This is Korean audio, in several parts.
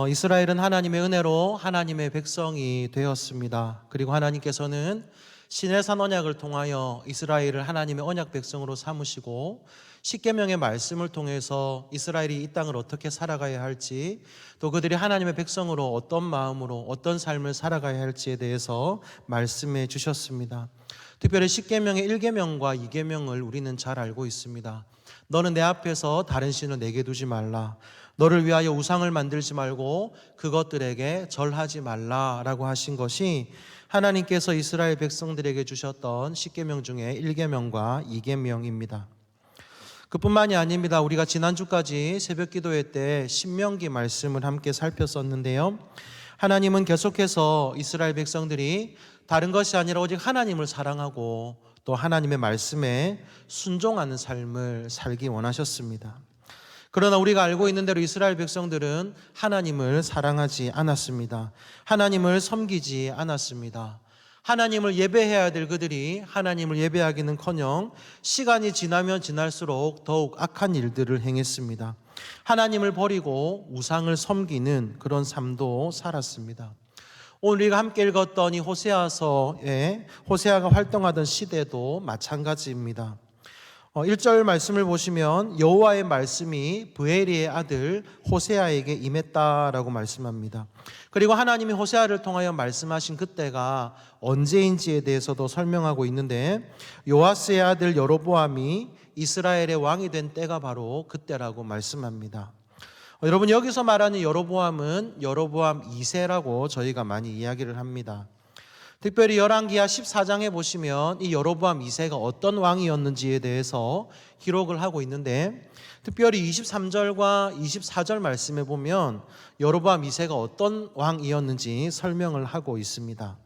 이스라엘은 하나님의 은혜로 하나님의 백성이 되었습니다. 그리고 하나님께서는 시내산 언약을 통하여 이스라엘을 하나님의 언약 백성으로 삼으시고 십계명의 말씀을 통해서 이스라엘이 이 땅을 어떻게 살아가야 할지, 또 그들이 하나님의 백성으로 어떤 마음으로 어떤 삶을 살아가야 할지에 대해서 말씀해 주셨습니다. 특별히 십계명의 1계명과 2계명을 우리는 잘 알고 있습니다. 너는 내 앞에서 다른 신을 내게 두지 말라. 너를 위하여 우상을 만들지 말고 그것들에게 절하지 말라라고 하신 것이 하나님께서 이스라엘 백성들에게 주셨던 십계명 중에 1계명과 2계명입니다. 그뿐만이 아닙니다. 우리가 지난주까지 새벽기도회 때 신명기 말씀을 함께 살폈었는데요. 하나님은 계속해서 이스라엘 백성들이 다른 것이 아니라 오직 하나님을 사랑하고 또 하나님의 말씀에 순종하는 삶을 살기 원하셨습니다. 그러나 우리가 알고 있는 대로 이스라엘 백성들은 하나님을 사랑하지 않았습니다. 하나님을 섬기지 않았습니다. 하나님을 예배해야 될 그들이 하나님을 예배하기는커녕 시간이 지나면 지날수록 더욱 악한 일들을 행했습니다. 하나님을 버리고 우상을 섬기는 그런 삶도 살았습니다. 오늘 우리가 함께 읽었던 이 호세아서에 호세아가 활동하던 시대도 마찬가지입니다. 1절 말씀을 보시면 여호와의 말씀이 브에리의 아들 호세아에게 임했다라고 말씀합니다. 그리고 하나님이 호세아를 통하여 말씀하신 그때가 언제인지에 대해서도 설명하고 있는데, 요아스의 아들 여로보암이 이스라엘의 왕이 된 때가 바로 그때라고 말씀합니다. 여러분, 여기서 말하는 여로보암은 여로보암 2세라고 저희가 많이 이야기를 합니다. 특별히 열왕기하 14장에 보시면 이 여로보암 2세가 어떤 왕이었는지에 대해서 기록을 하고 있는데, 특별히 23절과 24절 말씀에 보면 여로보암 2세가 어떤 왕이었는지 설명을 하고 있습니다.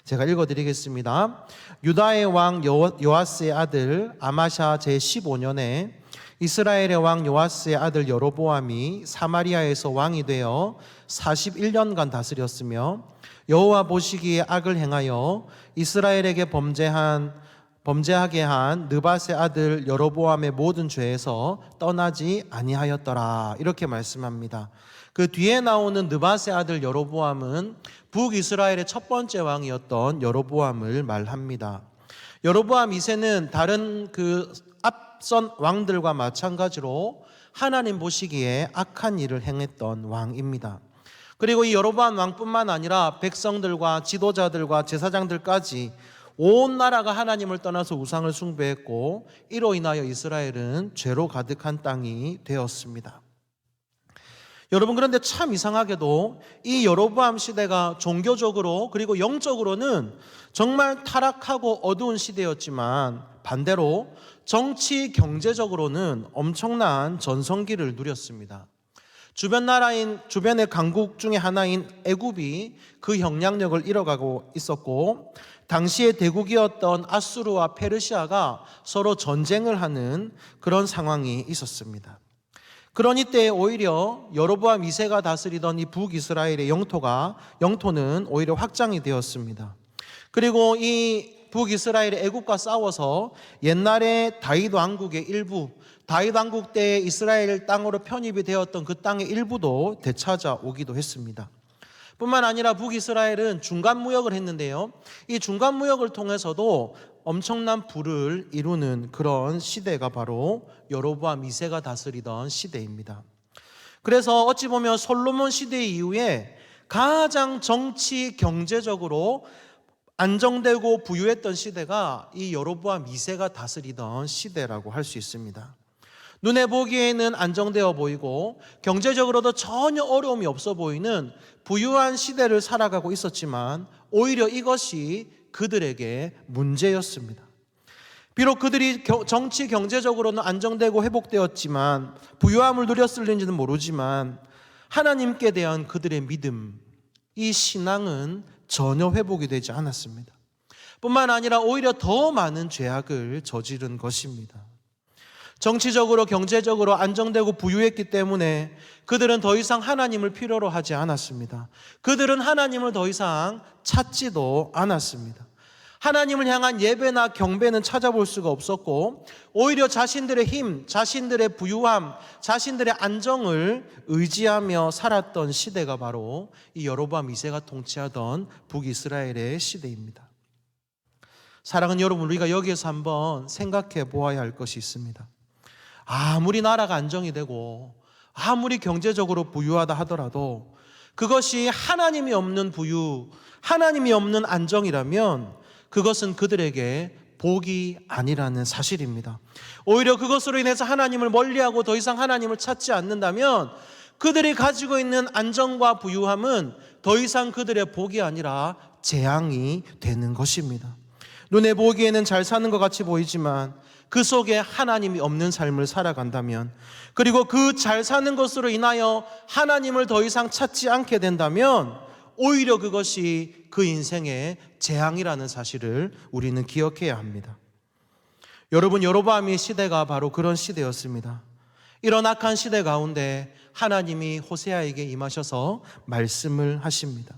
제가 읽어드리겠습니다. 유다의 왕 요아스의 아들 아마샤 제15년에 이스라엘의 왕 요아스의 아들 여로보암이 사마리아에서 왕이 되어 41년간 다스렸으며, 여호와 보시기에 악을 행하여 이스라엘에게 범죄하게 한 느밧의 아들 여로보암의 모든 죄에서 떠나지 아니하였더라, 이렇게 말씀합니다. 그 뒤에 나오는 느밧의 아들 여로보암은 북이스라엘의 첫 번째 왕이었던 여로보암을 말합니다. 여로보암 2세는 다른 그 앞선 왕들과 마찬가지로 하나님 보시기에 악한 일을 행했던 왕입니다. 그리고 이 여로보암 왕뿐만 아니라 백성들과 지도자들과 제사장들까지 온 나라가 하나님을 떠나서 우상을 숭배했고, 이로 인하여 이스라엘은 죄로 가득한 땅이 되었습니다. 여러분, 그런데 참 이상하게도 이 여로보암 시대가 종교적으로 그리고 영적으로는 정말 타락하고 어두운 시대였지만, 반대로 정치 경제적으로는 엄청난 전성기를 누렸습니다. 주변의 강국 중에 하나인 애굽이 그 영향력을 잃어가고 있었고, 당시의 대국이었던 아수르와 페르시아가 서로 전쟁을 하는 그런 상황이 있었습니다. 그런 이때에 오히려 여로보암 2세가 다스리던 이 북이스라엘의 영토는 오히려 확장이 되었습니다. 그리고 이 북이스라엘의 애굽과 싸워서 옛날에 다윗 왕국의 일부, 다윗 왕국 때 이스라엘 땅으로 편입이 되었던 그 땅의 일부도 되찾아오기도 했습니다. 뿐만 아니라 북이스라엘은 중간 무역을 했는데요, 이 중간 무역을 통해서도 엄청난 부를 이루는 그런 시대가 바로 여로보암 2세가 다스리던 시대입니다. 그래서 어찌 보면 솔로몬 시대 이후에 가장 정치 경제적으로 안정되고 부유했던 시대가 이 여로보암 2세가 다스리던 시대라고 할 수 있습니다. 눈에 보기에는 안정되어 보이고 경제적으로도 전혀 어려움이 없어 보이는 부유한 시대를 살아가고 있었지만, 오히려 이것이 그들에게 문제였습니다. 비록 그들이 정치 경제적으로는 안정되고 회복되었지만, 부유함을 누렸을는지는 모르지만, 하나님께 대한 그들의 믿음, 이 신앙은 전혀 회복이 되지 않았습니다. 뿐만 아니라 오히려 더 많은 죄악을 저지른 것입니다. 정치적으로 경제적으로 안정되고 부유했기 때문에 그들은 더 이상 하나님을 필요로 하지 않았습니다. 그들은 하나님을 더 이상 찾지도 않았습니다. 하나님을 향한 예배나 경배는 찾아볼 수가 없었고 오히려 자신들의 힘, 자신들의 부유함, 자신들의 안정을 의지하며 살았던 시대가 바로 이 여로보암 2세가 통치하던 북이스라엘의 시대입니다. 사랑하는 여러분, 우리가 여기에서 한번 생각해 보아야 할 것이 있습니다. 아무리 나라가 안정이 되고 아무리 경제적으로 부유하다 하더라도 그것이 하나님이 없는 부유, 하나님이 없는 안정이라면 그것은 그들에게 복이 아니라는 사실입니다. 오히려 그것으로 인해서 하나님을 멀리하고 더 이상 하나님을 찾지 않는다면 그들이 가지고 있는 안정과 부유함은 더 이상 그들의 복이 아니라 재앙이 되는 것입니다. 눈에 보기에는 잘 사는 것 같이 보이지만 그 속에 하나님이 없는 삶을 살아간다면, 그리고 그 잘 사는 것으로 인하여 하나님을 더 이상 찾지 않게 된다면 오히려 그것이 그 인생의 재앙이라는 사실을 우리는 기억해야 합니다. 여러분, 여로보암의 시대가 바로 그런 시대였습니다. 이런 악한 시대 가운데 하나님이 호세아에게 임하셔서 말씀을 하십니다.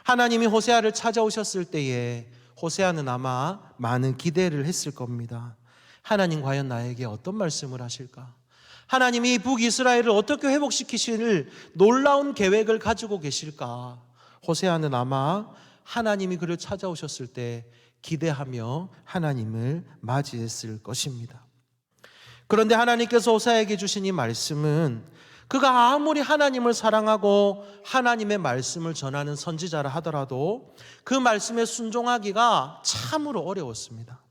하나님이 호세아를 찾아오셨을 때에 호세아는 아마 많은 기대를 했을 겁니다. 하나님 과연 나에게 어떤 말씀을 하실까? 하나님이 북이스라엘을 어떻게 회복시키실 놀라운 계획을 가지고 계실까? 호세아는 아마 하나님이 그를 찾아오셨을 때 기대하며 하나님을 맞이했을 것입니다. 그런데 하나님께서 호세아에게 주신 이 말씀은 그가 아무리 하나님을 사랑하고 하나님의 말씀을 전하는 선지자라 하더라도 그 말씀에 순종하기가 참으로 어려웠습니다.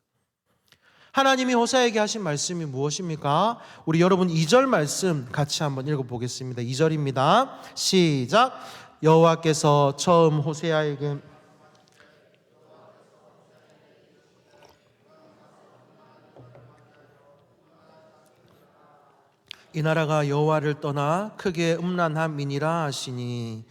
하나님이 호세아에게 하신 말씀이 무엇입니까? 우리 여러분 2절 말씀 같이 한번 읽어보겠습니다. 2절입니다. 시작. 여호와께서 처음 호세아에게 이 나라가 여호와를 떠나 크게 음란함이니라 하시니.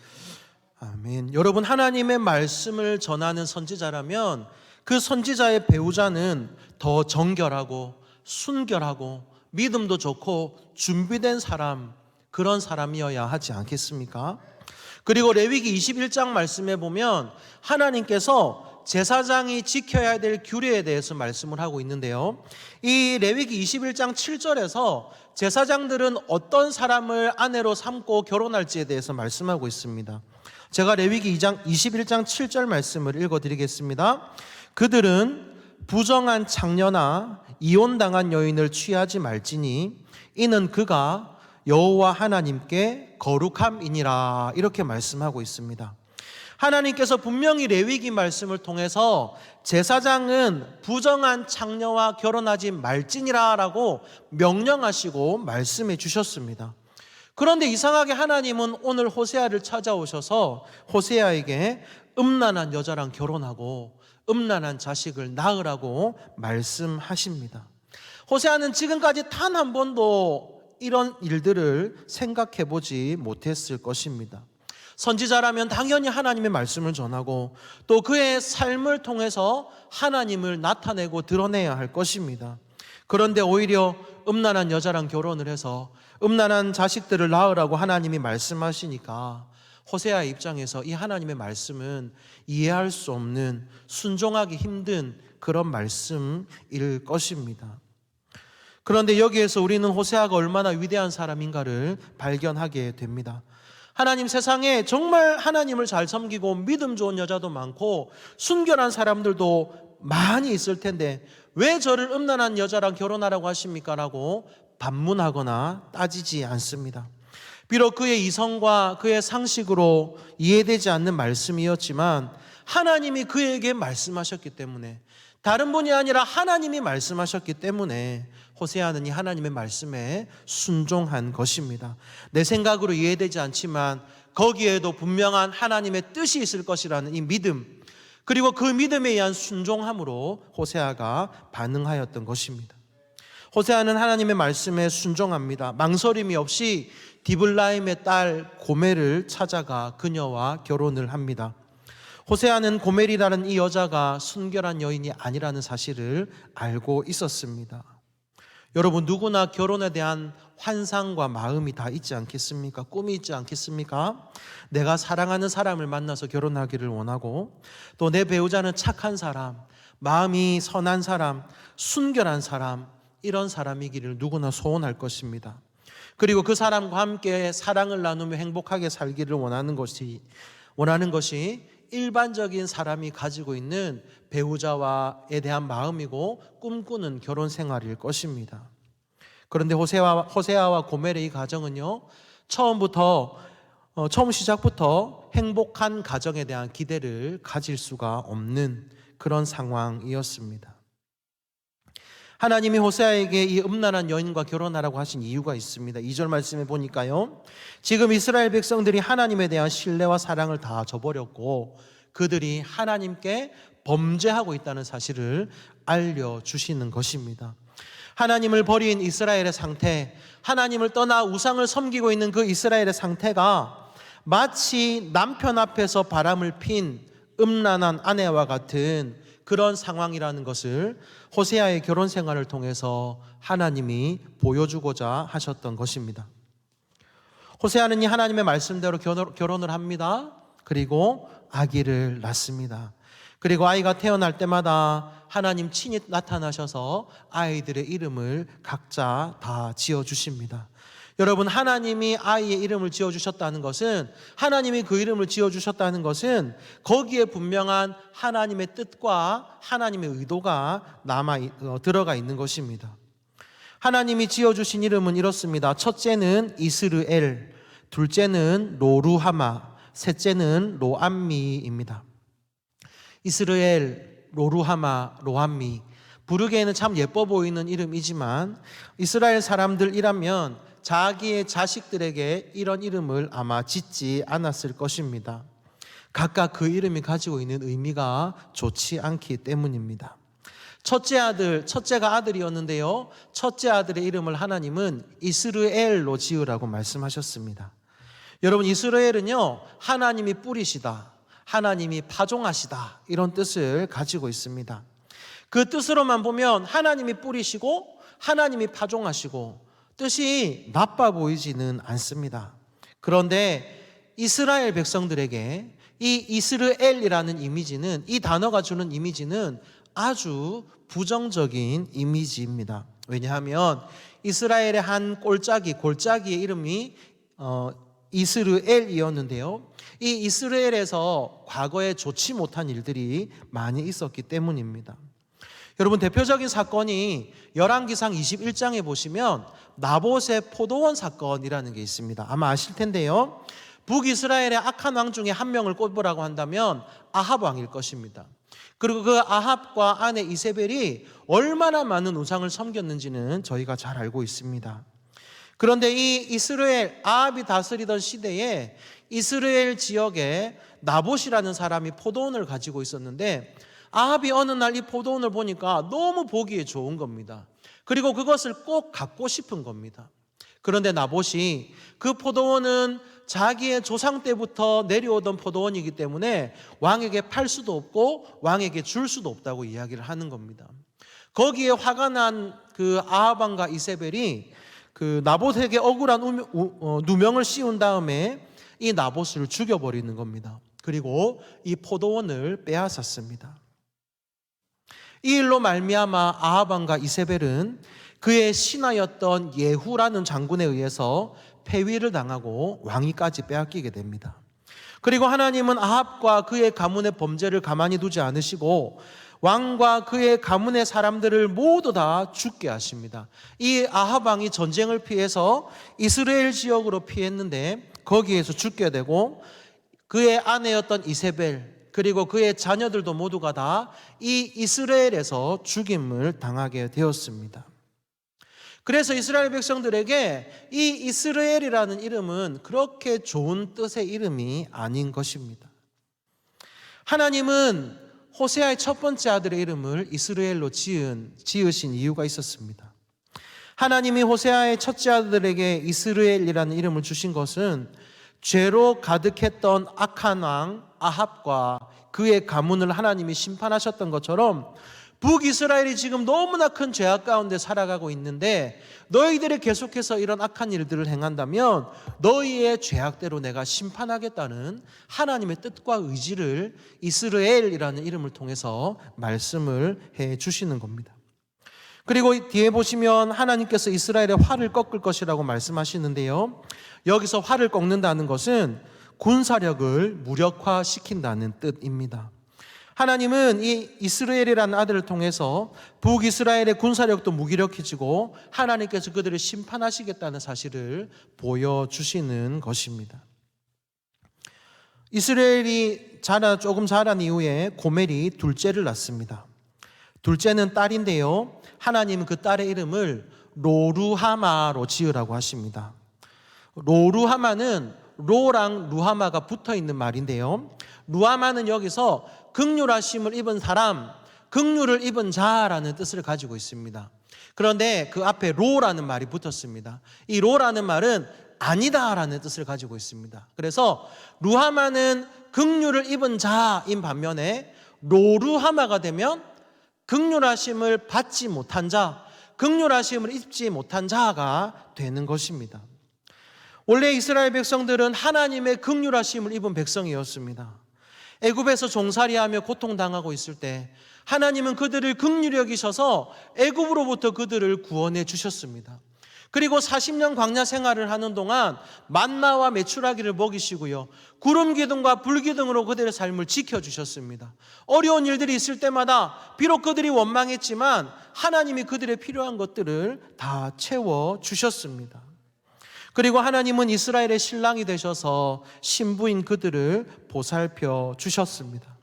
아멘. 여러분, 하나님의 말씀을 전하는 선지자라면 그 선지자의 배우자는 더 정결하고 순결하고 믿음도 좋고 준비된 사람, 그런 사람이어야 하지 않겠습니까? 그리고 레위기 21장 말씀에 보면 하나님께서 제사장이 지켜야 될 규례에 대해서 말씀을 하고 있는데요, 이 레위기 21장 7절에서 제사장들은 어떤 사람을 아내로 삼고 결혼할지에 대해서 말씀하고 있습니다. 제가 레위기 21장 7절 말씀을 읽어드리겠습니다. 그들은 부정한 창녀나 이혼당한 여인을 취하지 말지니 이는 그가 여호와 하나님께 거룩함이니라, 이렇게 말씀하고 있습니다. 하나님께서 분명히 레위기 말씀을 통해서 제사장은 부정한 창녀와 결혼하지 말지니라 라고 명령하시고 말씀해 주셨습니다. 그런데 이상하게 하나님은 오늘 호세아를 찾아오셔서 호세아에게 음란한 여자랑 결혼하고 음란한 자식을 낳으라고 말씀하십니다. 호세아는 지금까지 단 한 번도 이런 일들을 생각해 보지 못했을 것입니다. 선지자라면 당연히 하나님의 말씀을 전하고 또 그의 삶을 통해서 하나님을 나타내고 드러내야 할 것입니다. 그런데 오히려 음란한 여자랑 결혼을 해서 음란한 자식들을 낳으라고 하나님이 말씀하시니까 호세아의 입장에서 이 하나님의 말씀은 이해할 수 없는, 순종하기 힘든 그런 말씀일 것입니다. 그런데 여기에서 우리는 호세아가 얼마나 위대한 사람인가를 발견하게 됩니다. 하나님, 세상에 정말 하나님을 잘 섬기고 믿음 좋은 여자도 많고 순결한 사람들도 많이 있을 텐데 왜 저를 음란한 여자랑 결혼하라고 하십니까? 라고 반문하거나 따지지 않습니다. 비록 그의 이성과 그의 상식으로 이해되지 않는 말씀이었지만 하나님이 그에게 말씀하셨기 때문에, 다른 분이 아니라 하나님이 말씀하셨기 때문에 호세아는 이 하나님의 말씀에 순종한 것입니다. 내 생각으로 이해되지 않지만 거기에도 분명한 하나님의 뜻이 있을 것이라는 이 믿음, 그리고 그 믿음에 의한 순종함으로 호세아가 반응하였던 것입니다. 호세아는 하나님의 말씀에 순종합니다. 망설임이 없이 디블라임의 딸 고멜을 찾아가 그녀와 결혼을 합니다. 호세아는 고멜이라는 이 여자가 순결한 여인이 아니라는 사실을 알고 있었습니다. 여러분, 누구나 결혼에 대한 환상과 마음이 다 있지 않겠습니까? 꿈이 있지 않겠습니까? 내가 사랑하는 사람을 만나서 결혼하기를 원하고, 또 내 배우자는 착한 사람, 마음이 선한 사람, 순결한 사람, 이런 사람이기를 누구나 소원할 것입니다. 그리고 그 사람과 함께 사랑을 나누며 행복하게 살기를 원하는 것이 일반적인 사람이 가지고 있는 배우자와에 대한 마음이고 꿈꾸는 결혼 생활일 것입니다. 그런데 호세아와 고멜의 이 가정은요, 처음 시작부터 행복한 가정에 대한 기대를 가질 수가 없는 그런 상황이었습니다. 하나님이 호세아에게 이 음란한 여인과 결혼하라고 하신 이유가 있습니다. 2절 말씀에 보니까요, 지금 이스라엘 백성들이 하나님에 대한 신뢰와 사랑을 다 저버렸고 그들이 하나님께 범죄하고 있다는 사실을 알려주시는 것입니다. 하나님을 버린 이스라엘의 상태, 하나님을 떠나 우상을 섬기고 있는 그 이스라엘의 상태가 마치 남편 앞에서 바람을 핀 음란한 아내와 같은 그런 상황이라는 것을 호세아의 결혼 생활을 통해서 하나님이 보여주고자 하셨던 것입니다. 호세아는 이 하나님의 말씀대로 결혼을 합니다. 그리고 아기를 낳습니다. 그리고 아이가 태어날 때마다 하나님 친히 나타나셔서 아이들의 이름을 각자 다 지어주십니다. 여러분, 하나님이 아이의 이름을 지어주셨다는 것은, 하나님이 그 이름을 지어주셨다는 것은 거기에 분명한 하나님의 뜻과 하나님의 의도가 들어가 있는 것입니다. 하나님이 지어주신 이름은 이렇습니다. 첫째는 이스르엘, 둘째는 로루하마, 셋째는 로암미입니다. 이스라엘, 로루하마, 로암미, 부르기에는 참 예뻐 보이는 이름이지만 이스라엘 사람들이라면 자기의 자식들에게 이런 이름을 아마 짓지 않았을 것입니다. 각각 그 이름이 가지고 있는 의미가 좋지 않기 때문입니다. 첫째가 아들이었는데요, 첫째 아들의 이름을 하나님은 이스르엘로 지으라고 말씀하셨습니다. 여러분, 이스라엘은요, 하나님이 뿌리시다, 하나님이 파종하시다, 이런 뜻을 가지고 있습니다. 그 뜻으로만 보면 하나님이 뿌리시고 하나님이 파종하시고 뜻이 나빠 보이지는 않습니다. 그런데 이스라엘 백성들에게 이 이스라엘이라는 이미지는, 이 단어가 주는 이미지는 아주 부정적인 이미지입니다. 왜냐하면 이스라엘의 한 골짜기의 이름이 이스라엘이었는데요, 이 이스라엘에서 과거에 좋지 못한 일들이 많이 있었기 때문입니다. 여러분, 대표적인 사건이 열왕기상 21장에 보시면 나봇의 포도원 사건이라는 게 있습니다. 아마 아실 텐데요, 북이스라엘의 악한 왕 중에 한 명을 꼽으라고 한다면 아합 왕일 것입니다. 그리고 그 아합과 아내 이세벨이 얼마나 많은 우상을 섬겼는지는 저희가 잘 알고 있습니다. 그런데 이 이스라엘, 아합이 다스리던 시대에 이스라엘 지역에 나봇이라는 사람이 포도원을 가지고 있었는데, 아합이 어느 날 이 포도원을 보니까 너무 보기에 좋은 겁니다. 그리고 그것을 꼭 갖고 싶은 겁니다. 그런데 나봇이 그 포도원은 자기의 조상 때부터 내려오던 포도원이기 때문에 왕에게 팔 수도 없고 왕에게 줄 수도 없다고 이야기를 하는 겁니다. 거기에 화가 난 그 아합 왕과 이세벨이 그 나봇에게 억울한 누명을 씌운 다음에 이 나봇을 죽여버리는 겁니다. 그리고 이 포도원을 빼앗았습니다. 이 일로 말미암아 아합 왕과 이세벨은 그의 신하였던 예후라는 장군에 의해서 폐위를 당하고 왕위까지 빼앗기게 됩니다. 그리고 하나님은 아합과 그의 가문의 범죄를 가만히 두지 않으시고 왕과 그의 가문의 사람들을 모두 다 죽게 하십니다. 이 아합 왕이 전쟁을 피해서 이스라엘 지역으로 피했는데 거기에서 죽게 되고, 그의 아내였던 이세벨 그리고 그의 자녀들도 모두가 다 이 이스라엘에서 죽임을 당하게 되었습니다. 그래서 이스라엘 백성들에게 이 이스라엘이라는 이름은 그렇게 좋은 뜻의 이름이 아닌 것입니다. 하나님은 호세아의 첫 번째 아들의 이름을 이스라엘로 지으신 이유가 있었습니다. 하나님이 호세아의 첫째 아들에게 이스라엘이라는 이름을 주신 것은 죄로 가득했던 악한 왕 아합과 그의 가문을 하나님이 심판하셨던 것처럼 북이스라엘이 지금 너무나 큰 죄악 가운데 살아가고 있는데 너희들이 계속해서 이런 악한 일들을 행한다면 너희의 죄악대로 내가 심판하겠다는 하나님의 뜻과 의지를 이스라엘이라는 이름을 통해서 말씀을 해 주시는 겁니다. 그리고 뒤에 보시면 하나님께서 이스라엘의 활을 꺾을 것이라고 말씀하시는데요, 여기서 활을 꺾는다는 것은 군사력을 무력화시킨다는 뜻입니다. 하나님은 이 이스라엘이라는 아들을 통해서 북이스라엘의 군사력도 무기력해지고 하나님께서 그들을 심판하시겠다는 사실을 보여주시는 것입니다. 이스라엘이 조금 자란 이후에 고멜이 둘째를 낳습니다. 둘째는 딸인데요, 하나님은 그 딸의 이름을 로루하마로 지으라고 하십니다. 로루하마는 로랑 루하마가 붙어있는 말인데요, 루하마는 여기서 긍휼하심을 입은 사람, 긍휼을 입은 자라는 뜻을 가지고 있습니다. 그런데 그 앞에 로라는 말이 붙었습니다. 이 로라는 말은 아니다라는 뜻을 가지고 있습니다. 그래서 루하마는 긍휼을 입은 자인 반면에 로루하마가 되면 긍휼하심을 받지 못한 자, 긍휼하심을 입지 못한 자가 되는 것입니다. 원래 이스라엘 백성들은 하나님의 긍휼하심을 입은 백성이었습니다. 애굽에서 종살이하며 고통당하고 있을 때 하나님은 그들을 긍휼히 여기셔서 애굽으로부터 그들을 구원해 주셨습니다. 그리고 40년 광야 생활을 하는 동안 만나와 메추라기를 먹이시고요, 구름 기둥과 불 기둥으로 그들의 삶을 지켜주셨습니다. 어려운 일들이 있을 때마다 비록 그들이 원망했지만 하나님이 그들의 필요한 것들을 다 채워주셨습니다. 그리고 하나님은 이스라엘의 신랑이 되셔서 신부인 그들을 보살펴 주셨습니다.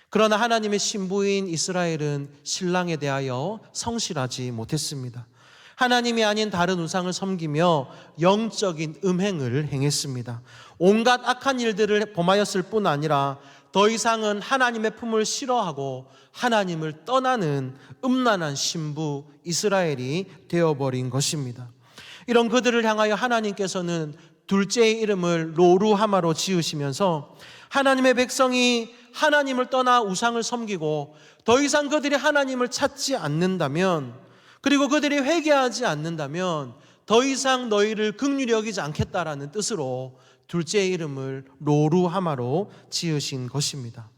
그러나 하나님의 신부인 이스라엘은 신랑에 대하여 성실하지 못했습니다. 하나님이 아닌 다른 우상을 섬기며 영적인 음행을 행했습니다. 온갖 악한 일들을 범하였을 뿐 아니라 더 이상은 하나님의 품을 싫어하고 하나님을 떠나는 음란한 신부 이스라엘이 되어버린 것입니다. 이런 그들을 향하여 하나님께서는 둘째의 이름을 로루하마로 지으시면서 하나님의 백성이 하나님을 떠나 우상을 섬기고 더 이상 그들이 하나님을 찾지 않는다면, 그리고 그들이 회개하지 않는다면 더 이상 너희를 긍휼히 여기지 않겠다라는 뜻으로 둘째의 이름을 로루하마로 지으신 것입니다.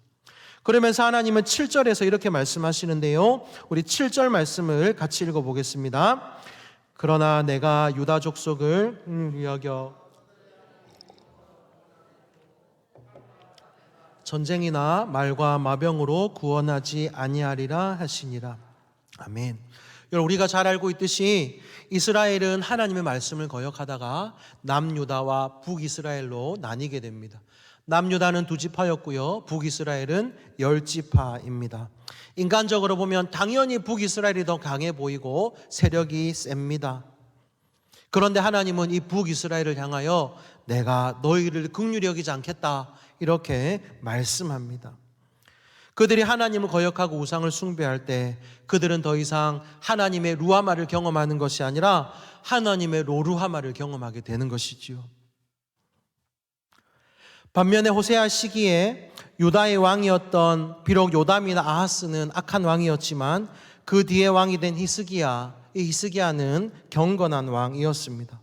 그러면서 하나님은 7절에서 이렇게 말씀하시는데요, 우리 7절 말씀을 같이 읽어보겠습니다. 그러나 내가 유다 족속을 여겨 전쟁이나 말과 마병으로 구원하지 아니하리라 하시니라. 아멘. 여러분, 우리가 잘 알고 있듯이 이스라엘은 하나님의 말씀을 거역하다가 남유다와 북이스라엘로 나뉘게 됩니다. 남유다는 2지파였고요, 북이스라엘은 10지파입니다. 인간적으로 보면 당연히 북이스라엘이 더 강해 보이고 세력이 셉니다. 그런데 하나님은 이 북이스라엘을 향하여 내가 너희를 긍휼히 여기지 않겠다 이렇게 말씀합니다. 그들이 하나님을 거역하고 우상을 숭배할 때 그들은 더 이상 하나님의 루하마를 경험하는 것이 아니라 하나님의 로루하마를 경험하게 되는 것이지요. 반면에 호세아 시기에 유다의 왕이었던, 비록 요담이나 아하스는 악한 왕이었지만 그 뒤에 왕이 된 히스기야, 이 히스기야는 경건한 왕이었습니다.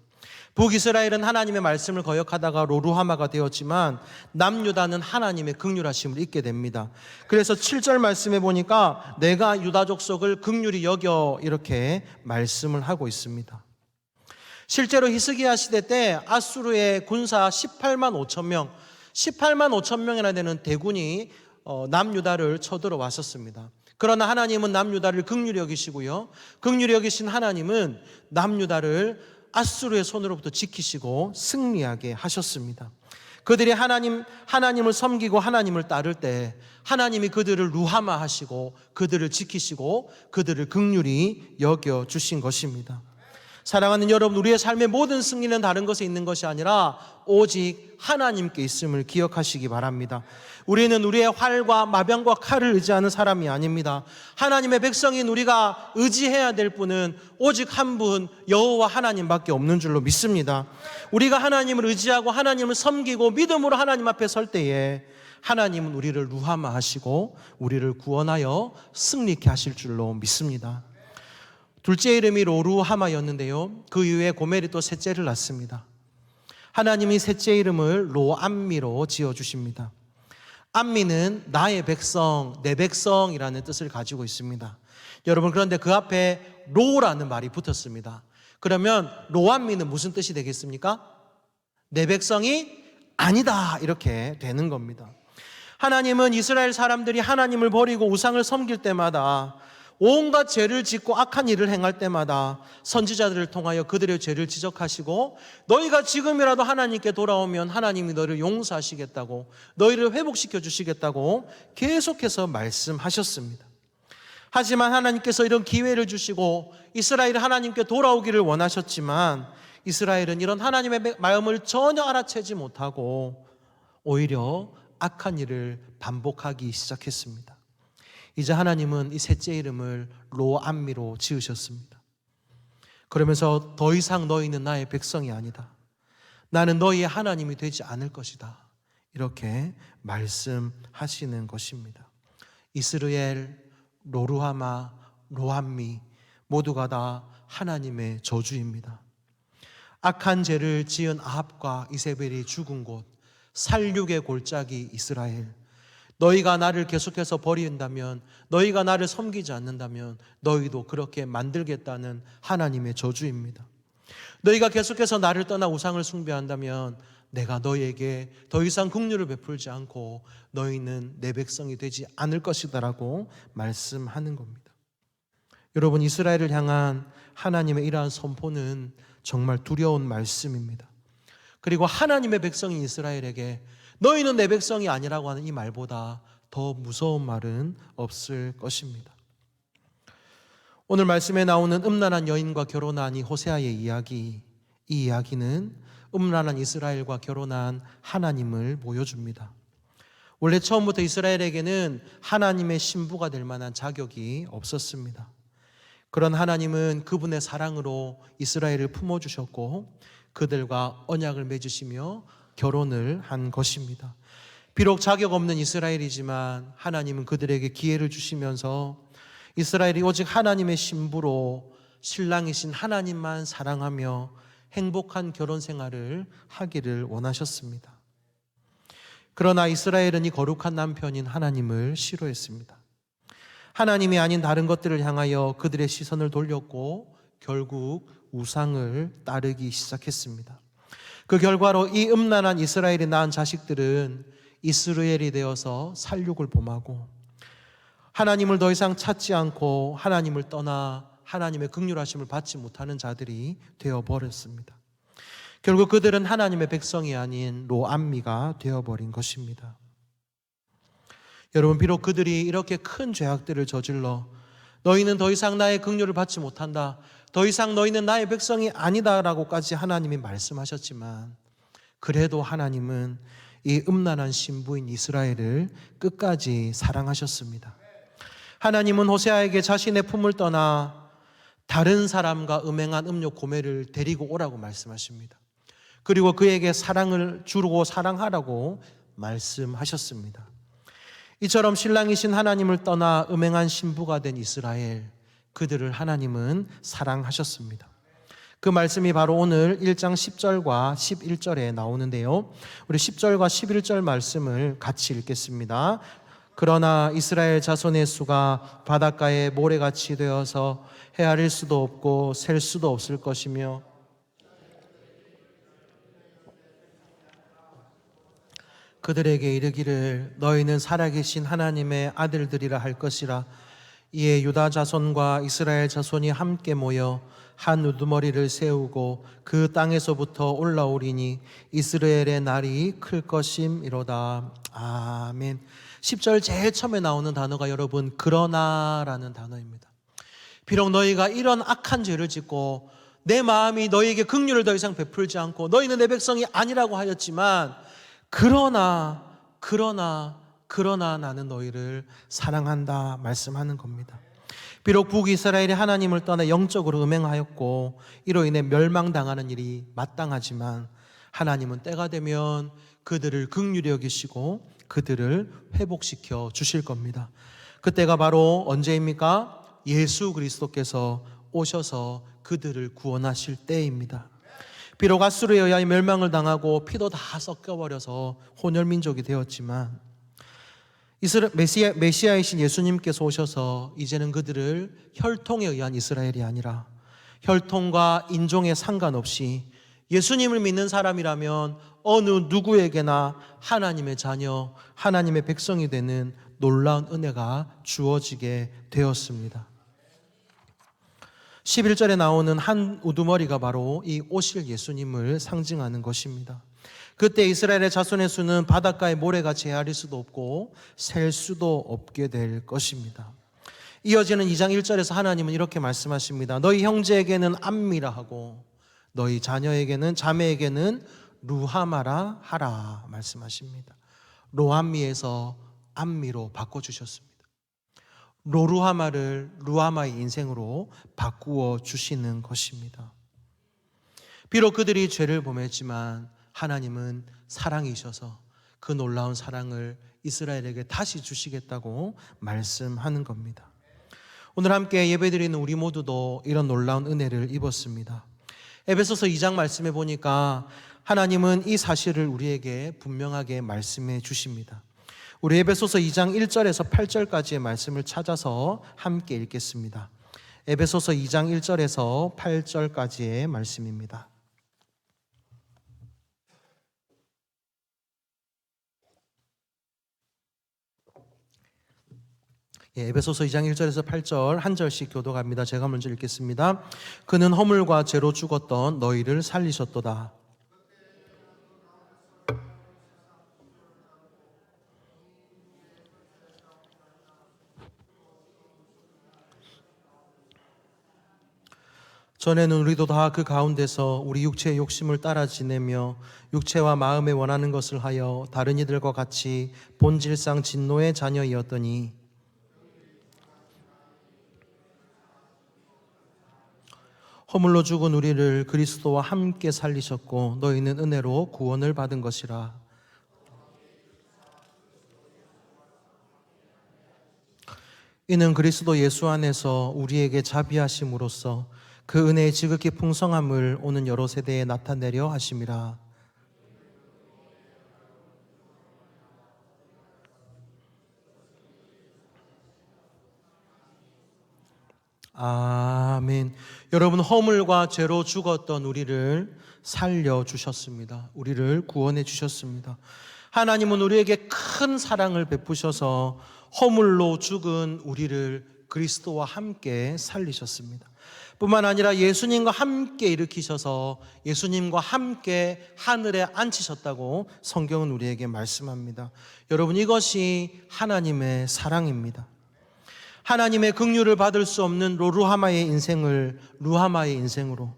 북이스라엘은 하나님의 말씀을 거역하다가 로루하마가 되었지만 남유다는 하나님의 긍휼하심을 잊게 됩니다. 그래서 7절 말씀에 보니까 내가 유다 족속을 긍휼히 여겨 이렇게 말씀을 하고 있습니다. 실제로 히스기야 시대 때 아수르의 군사 18만 5천 명, 18만 5천 명이나 되는 대군이 남유다를 쳐들어 왔었습니다. 그러나 하나님은 남유다를 긍휼히 여기시고요, 긍휼히 여기신 하나님은 남유다를 아수르의 손으로부터 지키시고 승리하게 하셨습니다. 그들이 하나님을 섬기고 하나님을 따를 때 하나님이 그들을 루하마 하시고 그들을 지키시고 그들을 긍휼히 여겨 주신 것입니다. 사랑하는 여러분, 우리의 삶의 모든 승리는 다른 것에 있는 것이 아니라 오직 하나님께 있음을 기억하시기 바랍니다. 우리는 우리의 활과 마병과 칼을 의지하는 사람이 아닙니다. 하나님의 백성인 우리가 의지해야 될 분은 오직 한 분, 여호와 하나님밖에 없는 줄로 믿습니다. 우리가 하나님을 의지하고 하나님을 섬기고 믿음으로 하나님 앞에 설 때에 하나님은 우리를 루하마하시고 우리를 구원하여 승리케 하실 줄로 믿습니다. 둘째 이름이 로루하마였는데요, 그 이후에 고멜이 또 셋째를 낳습니다. 하나님이 셋째 이름을 로암미로 지어주십니다. 암미는 나의 백성, 내 백성이라는 뜻을 가지고 있습니다. 여러분, 그런데 그 앞에 로라는 말이 붙었습니다. 그러면 로암미는 무슨 뜻이 되겠습니까? 내 백성이 아니다, 이렇게 되는 겁니다. 하나님은 이스라엘 사람들이 하나님을 버리고 우상을 섬길 때마다, 온갖 죄를 짓고 악한 일을 행할 때마다 선지자들을 통하여 그들의 죄를 지적하시고, 너희가 지금이라도 하나님께 돌아오면 하나님이 너희를 용서하시겠다고, 너희를 회복시켜 주시겠다고 계속해서 말씀하셨습니다. 하지만 하나님께서 이런 기회를 주시고 이스라엘이 하나님께 돌아오기를 원하셨지만, 이스라엘은 이런 하나님의 마음을 전혀 알아채지 못하고 오히려 악한 일을 반복하기 시작했습니다. 이제 하나님은 이 셋째 이름을 로암미로 지으셨습니다. 그러면서 더 이상 너희는 나의 백성이 아니다, 나는 너희의 하나님이 되지 않을 것이다, 이렇게 말씀하시는 것입니다. 이스라엘, 로루하마, 로암미 모두가 다 하나님의 저주입니다. 악한 죄를 지은 아합과 이세벨이 죽은 곳, 살육의 골짜기 이스라엘, 너희가 나를 계속해서 버린다면, 너희가 나를 섬기지 않는다면 너희도 그렇게 만들겠다는 하나님의 저주입니다. 너희가 계속해서 나를 떠나 우상을 숭배한다면 내가 너희에게 더 이상 긍휼을 베풀지 않고 너희는 내 백성이 되지 않을 것이다라고 말씀하는 겁니다. 여러분, 이스라엘을 향한 하나님의 이러한 선포는 정말 두려운 말씀입니다. 그리고 하나님의 백성인 이스라엘에게 너희는 내 백성이 아니라고 하는 이 말보다 더 무서운 말은 없을 것입니다. 오늘 말씀에 나오는 음란한 여인과 결혼한 이 호세아의 이야기, 이 이야기는 음란한 이스라엘과 결혼한 하나님을 보여줍니다. 원래 처음부터 이스라엘에게는 하나님의 신부가 될 만한 자격이 없었습니다. 그런 하나님은 그분의 사랑으로 이스라엘을 품어주셨고 그들과 언약을 맺으시며 결혼을 한 것입니다. 비록 자격 없는 이스라엘이지만 하나님은 그들에게 기회를 주시면서 이스라엘이 오직 하나님의 신부로 신랑이신 하나님만 사랑하며 행복한 결혼 생활을 하기를 원하셨습니다. 그러나 이스라엘은 이 거룩한 남편인 하나님을 싫어했습니다. 하나님이 아닌 다른 것들을 향하여 그들의 시선을 돌렸고 결국 우상을 따르기 시작했습니다. 그 결과로 이 음란한 이스라엘이 낳은 자식들은 이스라엘이 되어서 살육을 범하고 하나님을 더 이상 찾지 않고 하나님을 떠나 하나님의 긍휼하심을 받지 못하는 자들이 되어버렸습니다. 결국 그들은 하나님의 백성이 아닌 로암미가 되어버린 것입니다. 여러분, 비록 그들이 이렇게 큰 죄악들을 저질러 너희는 더 이상 나의 긍휼을 받지 못한다, 더 이상 너희는 나의 백성이 아니다라고까지 하나님이 말씀하셨지만, 그래도 하나님은 이 음란한 신부인 이스라엘을 끝까지 사랑하셨습니다. 하나님은 호세아에게 자신의 품을 떠나 다른 사람과 음행한 음욕 고멜을 데리고 오라고 말씀하십니다. 그리고 그에게 사랑을 주고 사랑하라고 말씀하셨습니다. 이처럼 신랑이신 하나님을 떠나 음행한 신부가 된 이스라엘, 그들을 하나님은 사랑하셨습니다. 그 말씀이 바로 오늘 1장 10절과 11절에 나오는데요, 우리 10절과 11절 말씀을 같이 읽겠습니다. 그러나 이스라엘 자손의 수가 바닷가에 모래같이 되어서 헤아릴 수도 없고 셀 수도 없을 것이며 그들에게 이르기를 너희는 살아계신 하나님의 아들들이라 할 것이라. 이에 유다 자손과 이스라엘 자손이 함께 모여 한 우두머리를 세우고 그 땅에서부터 올라오리니 이스라엘의 날이 클 것임이로다. 아멘. 10절 제일 처음에 나오는 단어가 여러분 그러나라는 단어입니다. 비록 너희가 이런 악한 죄를 짓고 내 마음이 너희에게 긍휼을 더 이상 베풀지 않고 너희는 내 백성이 아니라고 하였지만 그러나 나는 너희를 사랑한다 말씀하는 겁니다. 비록 북이스라엘이 하나님을 떠나 영적으로 음행하였고 이로 인해 멸망당하는 일이 마땅하지만 하나님은 때가 되면 그들을 긍휼히 여기시고 그들을 회복시켜 주실 겁니다. 그때가 바로 언제입니까? 예수 그리스도께서 오셔서 그들을 구원하실 때입니다. 비록 아수르에 의하여 멸망을 당하고 피도 다 섞여버려서 혼혈민족이 되었지만 메시아이신 예수님께서 오셔서 이제는 그들을 혈통에 의한 이스라엘이 아니라 혈통과 인종에 상관없이 예수님을 믿는 사람이라면 어느 누구에게나 하나님의 자녀, 하나님의 백성이 되는 놀라운 은혜가 주어지게 되었습니다. 11절에 나오는 한 우두머리가 바로 이 오실 예수님을 상징하는 것입니다. 그때 이스라엘의 자손의 수는 바닷가의 모래같이 헤아릴 수도 없고 셀 수도 없게 될 것입니다. 이어지는 2장 1절에서 하나님은 이렇게 말씀하십니다. 너희 형제에게는 암미라 하고 너희 자녀에게는 자매에게는 루하마라 하라 말씀하십니다. 로암미에서 암미로 바꿔주셨습니다. 로루하마를 루하마의 인생으로 바꾸어 주시는 것입니다. 비록 그들이 죄를 범했지만 하나님은 사랑이셔서 그 놀라운 사랑을 이스라엘에게 다시 주시겠다고 말씀하는 겁니다. 오늘 함께 예배드리는 우리 모두도 이런 놀라운 은혜를 입었습니다. 에베소서 2장 말씀해 보니까 하나님은 이 사실을 우리에게 분명하게 말씀해 주십니다. 우리 에베소서 2장 1절에서 8절까지의 말씀을 찾아서 함께 읽겠습니다. 에베소서 2장 1절에서 8절까지의 말씀입니다. 에베소서 2장 1절에서 8절 한 절씩 교독합니다. 제가 먼저 읽겠습니다. 그는 허물과 죄로 죽었던 너희를 살리셨도다. 전에는 우리도 다 그 가운데서 우리 육체의 욕심을 따라 지내며 육체와 마음에 원하는 것을 하여 다른 이들과 같이 본질상 진노의 자녀이었더니 허물로 죽은 우리를 그리스도와 함께 살리셨고 너희는 은혜로 구원을 받은 것이라. 이는 그리스도 예수 안에서 우리에게 자비하심으로써 그 은혜의 지극히 풍성함을 오는 여러 세대에 나타내려 하심이라. 아멘. 여러분, 허물과 죄로 죽었던 우리를 살려주셨습니다. 우리를 구원해 주셨습니다. 하나님은 우리에게 큰 사랑을 베푸셔서 허물로 죽은 우리를 그리스도와 함께 살리셨습니다. 뿐만 아니라 예수님과 함께 일으키셔서 예수님과 함께 하늘에 앉히셨다고 성경은 우리에게 말씀합니다. 여러분, 이것이 하나님의 사랑입니다. 하나님의 긍휼을 받을 수 없는 로루하마의 인생을 루하마의 인생으로,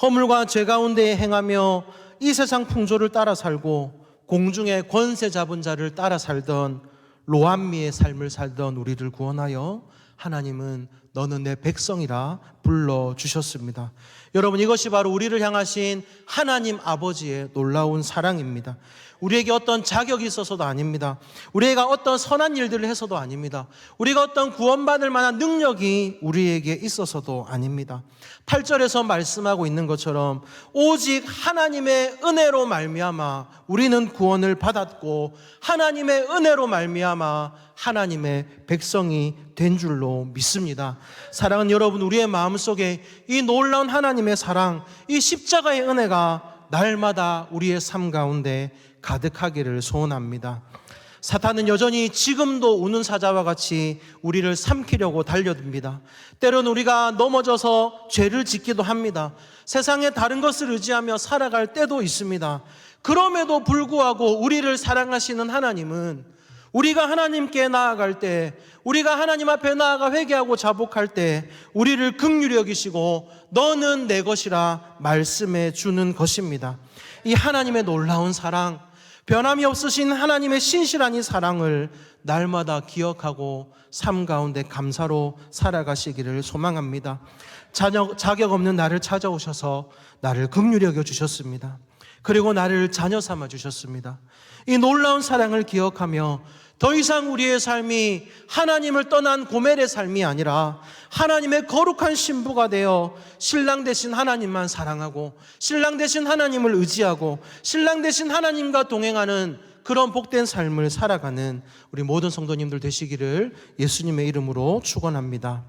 허물과 죄 가운데 행하며 이 세상 풍조를 따라 살고 공중의 권세 잡은 자를 따라 살던 로암미의 삶을 살던 우리를 구원하여 하나님은 너는 내 백성이라 불러주셨습니다. 여러분, 이것이 바로 우리를 향하신 하나님 아버지의 놀라운 사랑입니다. 우리에게 어떤 자격이 있어서도 아닙니다. 우리가 어떤 선한 일들을 해서도 아닙니다. 우리가 어떤 구원받을 만한 능력이 우리에게 있어서도 아닙니다. 8절에서 말씀하고 있는 것처럼 오직 하나님의 은혜로 말미암아 우리는 구원을 받았고 하나님의 은혜로 말미암아 하나님의 백성이 된 줄로 믿습니다. 사랑하는 여러분, 우리의 마음속에 이 놀라운 하나님의 사랑, 이 십자가의 은혜가 날마다 우리의 삶 가운데 가득하기를 소원합니다. 사탄은 여전히 지금도 우는 사자와 같이 우리를 삼키려고 달려듭니다. 때로는 우리가 넘어져서 죄를 짓기도 합니다. 세상의 다른 것을 의지하며 살아갈 때도 있습니다. 그럼에도 불구하고 우리를 사랑하시는 하나님은 우리가 하나님께 나아갈 때, 우리가 하나님 앞에 나아가 회개하고 자복할 때 우리를 긍휼히 여기시고 너는 내 것이라 말씀해 주는 것입니다. 이 하나님의 놀라운 사랑, 변함이 없으신 하나님의 신실한 이 사랑을 날마다 기억하고 삶 가운데 감사로 살아가시기를 소망합니다. 자격 없는 나를 찾아오셔서 나를 긍휼히 여겨 주셨습니다. 그리고 나를 자녀 삼아 주셨습니다. 이 놀라운 사랑을 기억하며 더 이상 우리의 삶이 하나님을 떠난 고멜의 삶이 아니라 하나님의 거룩한 신부가 되어 신랑 되신 하나님만 사랑하고 신랑 되신 하나님을 의지하고 신랑 되신 하나님과 동행하는 그런 복된 삶을 살아가는 우리 모든 성도님들 되시기를 예수님의 이름으로 축원합니다.